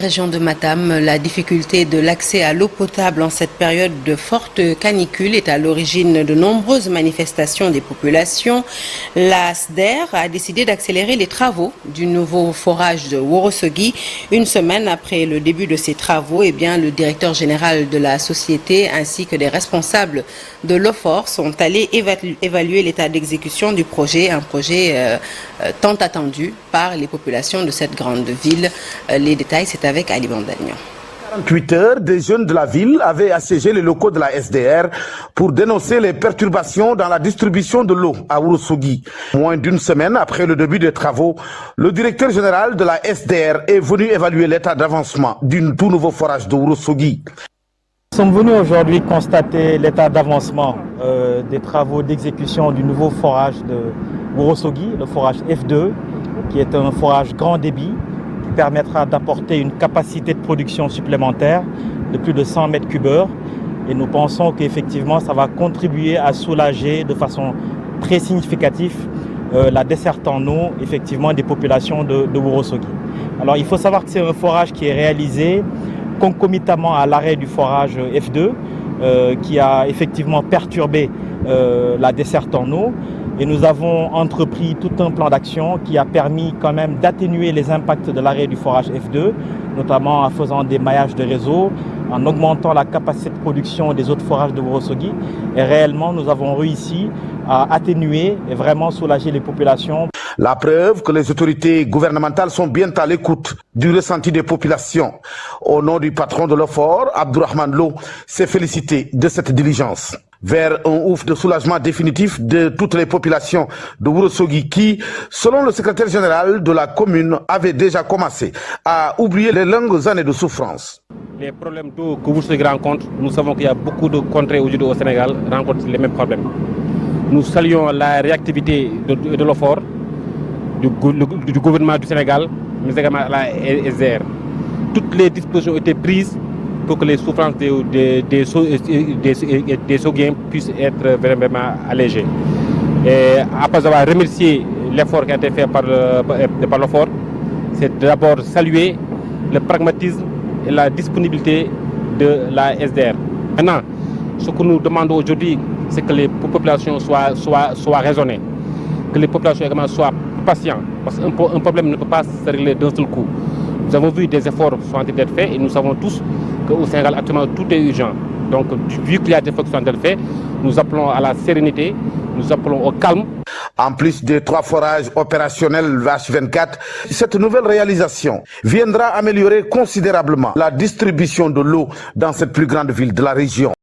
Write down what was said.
Région de Matam, la difficulté de l'accès à l'eau potable en cette période de forte canicule est à l'origine de nombreuses manifestations des populations. La SDER a décidé d'accélérer les travaux du nouveau forage de Ourossogui. Une semaine après le début de ces travaux, le directeur général de la société ainsi que des responsables de l'OFOR sont allés évaluer l'état d'exécution du projet, un projet tant attendu par les populations de cette grande ville. Les détails, c'est avec Ali Bandagnon. 48 heures, des jeunes de la ville avaient assiégé les locaux de la SDR pour dénoncer les perturbations dans la distribution de l'eau à Ourossogui. Moins d'une semaine après le début des travaux, le directeur général de la SDR est venu évaluer l'état d'avancement d'un tout nouveau forage de Ourossogui. Nous sommes venus aujourd'hui constater l'état d'avancement des travaux d'exécution du nouveau forage de Ourossogui, le forage F2, qui est un forage grand débit, qui permettra d'apporter une capacité de production supplémentaire de plus de 100 mètres cubes heure. Et nous pensons qu'effectivement, ça va contribuer à soulager de façon très significative la desserte en eau effectivement des populations de Ourossogui. Alors il faut savoir que c'est un forage qui est réalisé concomitamment à l'arrêt du forage F2 qui a effectivement perturbé la desserte en eau. Et nous avons entrepris tout un plan d'action qui a permis quand même d'atténuer les impacts de l'arrêt du forage F2, notamment en faisant des maillages de réseau, en augmentant la capacité de production des autres forages de Ourossogui. Et réellement, nous avons réussi à atténuer et vraiment soulager les populations. La preuve que les autorités gouvernementales sont bien à l'écoute du ressenti des populations. Au nom du patron de l'OFOR, Abdourahmane Lo, s'est félicité de cette diligence. Vers un ouf de soulagement définitif de toutes les populations de Ourossogui qui, selon le secrétaire général de la commune, avait déjà commencé à oublier les longues années de souffrance. Les problèmes d'eau que Ourossogui rencontre, nous savons qu'il y a beaucoup de contrées aujourd'hui au Sénégal rencontrent les mêmes problèmes. Nous saluons la réactivité de l'OFOR, du gouvernement du Sénégal, mais également la SDR. Toutes les dispositions ont été prises pour que les souffrances des Soguiens puissent être vraiment allégées. Et après avoir remercié l'effort qui a été fait par l'OFOR, c'est d'abord saluer le pragmatisme et la disponibilité de la SDR. Maintenant, ce que nous demandons aujourd'hui, c'est que les populations soient raisonnées, que les populations également soient patientes, parce qu'un problème ne peut pas se régler d'un seul coup. Nous avons vu des efforts sont en train d'être faits et nous savons tous qu'au Sénégal, actuellement, tout est urgent. Donc, vu qu'il y a des efforts qui sont en train d'être faits, nous appelons à la sérénité, nous appelons au calme. En plus des 3 forages opérationnels H24, cette nouvelle réalisation viendra améliorer considérablement la distribution de l'eau dans cette plus grande ville de la région.